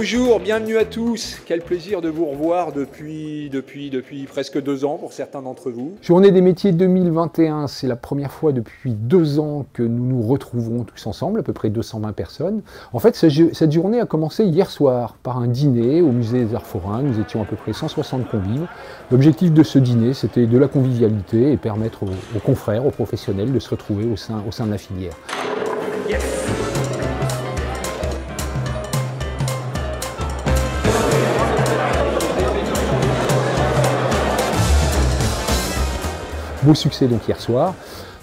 Bonjour, bienvenue à tous. Quel plaisir de vous revoir depuis presque 2 ans pour certains d'entre vous. Journée des métiers 2021, c'est la première fois depuis 2 ans que nous nous retrouvons tous ensemble, à peu près 220 personnes. En fait, cette journée a commencé hier soir par un dîner au musée des Arts Forains. Nous étions à peu près 160 convives. L'objectif de ce dîner, c'était de la convivialité et permettre aux confrères, aux professionnels de se retrouver au sein de la filière. Yes. Beau succès donc hier soir.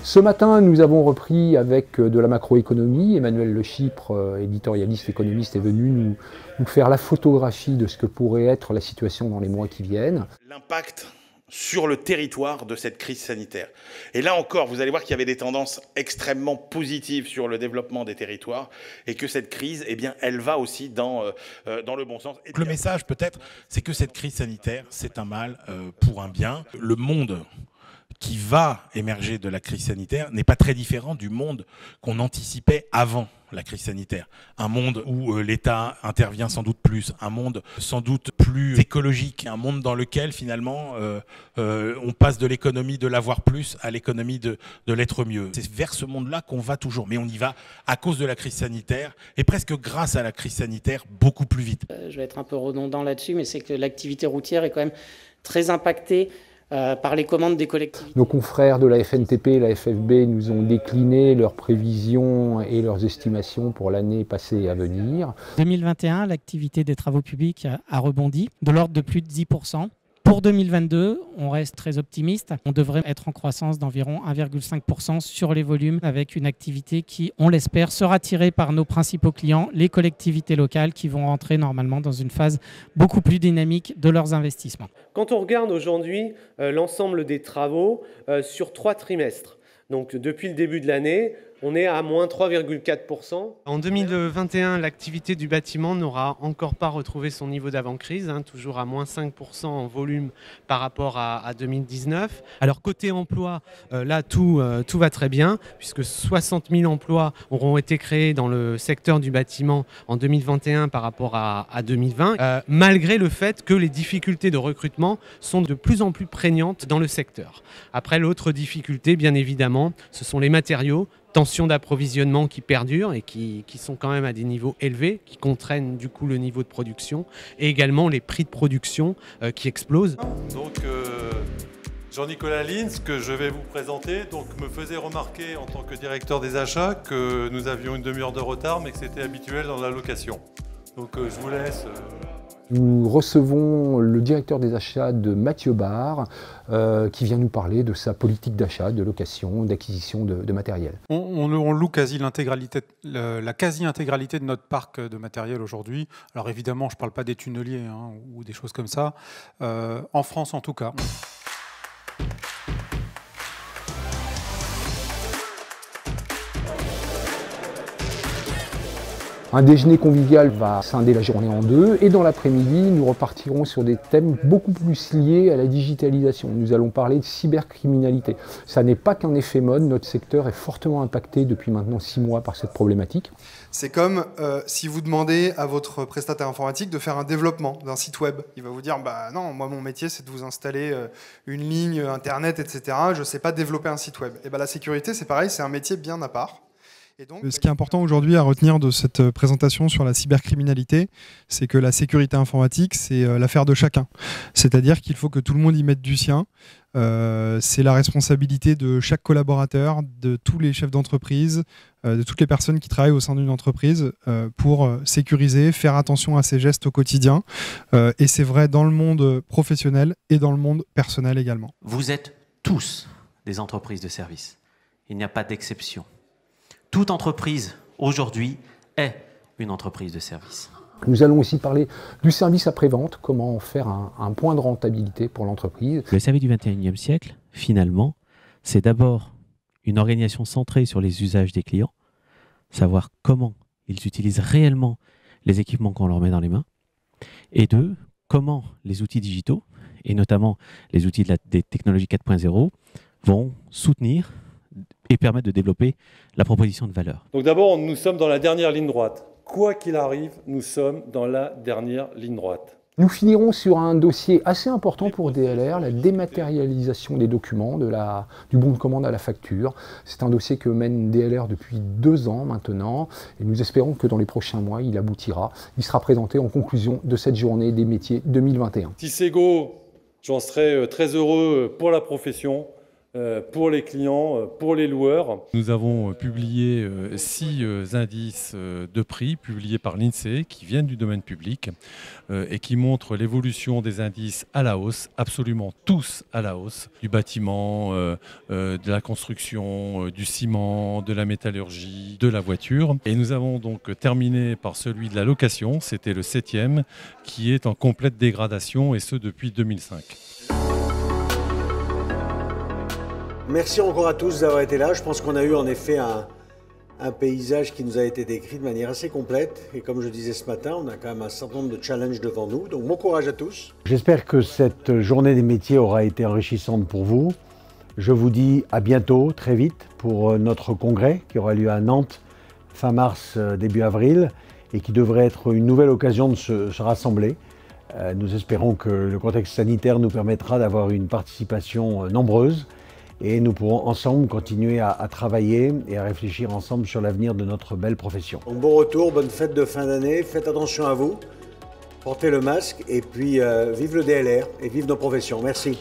Ce matin, nous avons repris avec de la macroéconomie. Emmanuel Le Chypre, éditorialiste, économiste, est venu nous faire la photographie de ce que pourrait être la situation dans les mois qui viennent. L'impact sur le territoire de cette crise sanitaire. Et là encore, vous allez voir qu'il y avait des tendances extrêmement positives sur le développement des territoires et que cette crise, eh bien, elle va aussi dans le bon sens. Et le message peut-être, c'est que cette crise sanitaire, c'est un mal pour un bien. Le monde qui va émerger de la crise sanitaire n'est pas très différent du monde qu'on anticipait avant la crise sanitaire. Un monde où l'État intervient sans doute plus, un monde sans doute plus écologique, un monde dans lequel finalement on passe de l'économie de l'avoir plus à l'économie de l'être mieux. C'est vers ce monde-là qu'on va toujours, mais on y va à cause de la crise sanitaire et presque grâce à la crise sanitaire beaucoup plus vite. Je vais être un peu redondant là-dessus, mais c'est que l'activité routière est quand même très impactée par les commandes des collectivités. Nos confrères de la FNTP, la FFB nous ont décliné leurs prévisions et leurs estimations pour l'année passée et à venir. 2021, l'activité des travaux publics a rebondi de l'ordre de plus de 10%. Pour 2022, on reste très optimiste. On devrait être en croissance d'environ 1,5% sur les volumes avec une activité qui, on l'espère, sera tirée par nos principaux clients, les collectivités locales qui vont rentrer normalement dans une phase beaucoup plus dynamique de leurs investissements. Quand on regarde aujourd'hui l'ensemble des travaux sur 3 trimestres, donc depuis le début de l'année, on est à moins 3,4%. En 2021, l'activité du bâtiment n'aura encore pas retrouvé son niveau d'avant-crise, toujours à moins 5% en volume par rapport à 2019. Alors côté emploi, là tout va très bien, puisque 60 000 emplois auront été créés dans le secteur du bâtiment en 2021 par rapport à 2020, malgré le fait que les difficultés de recrutement sont de plus en plus prégnantes dans le secteur. Après, l'autre difficulté, bien évidemment, ce sont les matériaux. Tensions d'approvisionnement qui perdurent et qui sont quand même à des niveaux élevés, qui contraignent du coup le niveau de production, et également les prix de production qui explosent. Donc Jean-Nicolas Lins, que je vais vous présenter, me faisait remarquer en tant que directeur des achats que nous avions une demi-heure de retard, mais que c'était habituel dans la location. Donc je vous laisse... Nous recevons le directeur des achats de Mathieu Barre qui vient nous parler de sa politique d'achat, de location, d'acquisition de matériel. On loue la quasi-intégralité de notre parc de matériel aujourd'hui. Alors évidemment, je ne parle pas des tunneliers ou des choses comme ça. En France en tout cas. Un déjeuner convivial va scinder la journée en deux et dans l'après-midi, nous repartirons sur des thèmes beaucoup plus liés à la digitalisation. Nous allons parler de cybercriminalité. Ça n'est pas qu'un effet mode, notre secteur est fortement impacté depuis maintenant 6 mois par cette problématique. C'est comme si vous demandez à votre prestataire informatique de faire un développement d'un site web. Il va vous dire, bah non, moi mon métier c'est de vous installer une ligne internet, etc. Je ne sais pas développer un site web. Et ben la sécurité c'est pareil, c'est un métier bien à part. Ce qui est important aujourd'hui à retenir de cette présentation sur la cybercriminalité, c'est que la sécurité informatique, c'est l'affaire de chacun. C'est-à-dire qu'il faut que tout le monde y mette du sien. C'est la responsabilité de chaque collaborateur, de tous les chefs d'entreprise, de toutes les personnes qui travaillent au sein d'une entreprise pour sécuriser, faire attention à ses gestes au quotidien. Et c'est vrai dans le monde professionnel et dans le monde personnel également. Vous êtes tous des entreprises de services. Il n'y a pas d'exception. Toute entreprise, aujourd'hui, est une entreprise de service. Nous allons aussi parler du service après-vente, comment faire un point de rentabilité pour l'entreprise. Le service du XXIe siècle, finalement, c'est d'abord une organisation centrée sur les usages des clients, savoir comment ils utilisent réellement les équipements qu'on leur met dans les mains, et 2, comment les outils digitaux, et notamment les outils des technologies 4.0, vont soutenir et permettre de développer la proposition de valeur. Donc d'abord, nous sommes dans la dernière ligne droite. Quoi qu'il arrive, nous sommes dans la dernière ligne droite. Nous finirons sur un dossier assez important pour DLR, la dématérialisation des documents, du bon de commande à la facture. C'est un dossier que mène DLR depuis 2 ans maintenant, et nous espérons que dans les prochains mois, il aboutira. Il sera présenté en conclusion de cette journée des métiers 2021. Si c'est go, j'en serais très heureux pour la profession, pour les clients, pour les loueurs. Nous avons publié 6 indices de prix publiés par l'INSEE qui viennent du domaine public et qui montrent l'évolution des indices à la hausse, absolument tous à la hausse, du bâtiment, de la construction, du ciment, de la métallurgie, de la voiture. Et nous avons donc terminé par celui de la location, c'était le 7e, qui est en complète dégradation et ce depuis 2005. Merci encore à tous d'avoir été là. Je pense qu'on a eu en effet un paysage qui nous a été décrit de manière assez complète. Et comme je disais ce matin, on a quand même un certain nombre de challenges devant nous. Donc bon courage à tous. J'espère que cette journée des métiers aura été enrichissante pour vous. Je vous dis à bientôt, très vite, pour notre congrès qui aura lieu à Nantes fin mars, début avril, et qui devrait être une nouvelle occasion de se rassembler. Nous espérons que le contexte sanitaire nous permettra d'avoir une participation nombreuse. Et nous pourrons ensemble continuer à travailler et à réfléchir ensemble sur l'avenir de notre belle profession. Donc bon retour, bonne fête de fin d'année, faites attention à vous, portez le masque et puis vive le DLR et vive nos professions. Merci.